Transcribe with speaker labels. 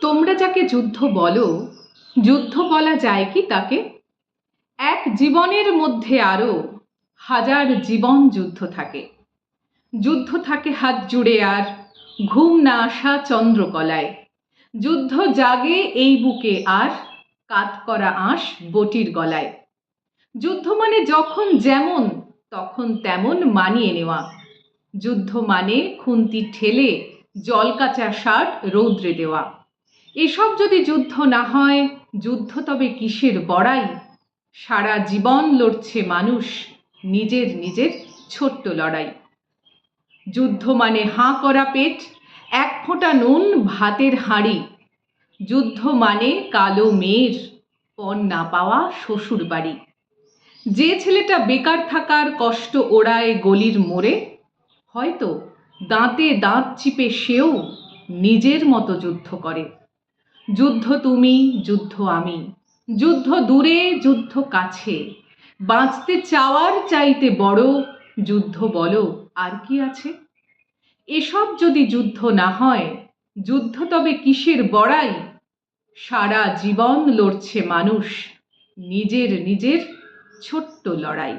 Speaker 1: তোমরা যাকে যুদ্ধ বলো, যুদ্ধ বলা যায় কি তাকে? এক জীবনের মধ্যে আরো হাজার জীবন যুদ্ধ থাকে। যুদ্ধ থাকে হাত জুড়ে আর ঘুম না আসা চন্দ্রকলায়। যুদ্ধ জাগে এই বুকে আর কাত করা আঁশ বটির গলায়। যুদ্ধ মানে যখন যেমন তখন তেমন মানিয়ে নেওয়া। যুদ্ধ মানে খুন্তি ঠেলে জল কাঁচা শার্ট রৌদ্রে দেওয়া। এসব যদি যুদ্ধ না হয়, যুদ্ধ তবে কিসের বড়াই? সারা জীবন লড়ছে মানুষ নিজের নিজের ছোট্ট লড়াই। যুদ্ধ মানে হাঁ করা পেট, এক ফোঁটা নুন ভাতের হাঁড়ি। যুদ্ধ মানে কালো মেয়ের পণ না পাওয়া শ্বশুর বাড়ি। যে ছেলেটা বেকার থাকার কষ্ট ওড়ায় গলির মোড়ে, হয়তো দাঁতে দাঁত চিপে সেও নিজের মতো যুদ্ধ করে। যুদ্ধ তুমি, যুদ্ধ আমি, যুদ্ধ দূরে, যুদ্ধ কাছে। বাঁচতে চাওয়ার চাইতে বড় যুদ্ধ বলো আর কি আছে? এসব যদি যুদ্ধ না হয়, যুদ্ধ তবে কিসের বড়াই? সারা জীবন লড়ছে মানুষ নিজের নিজের ছোট্ট লড়াই।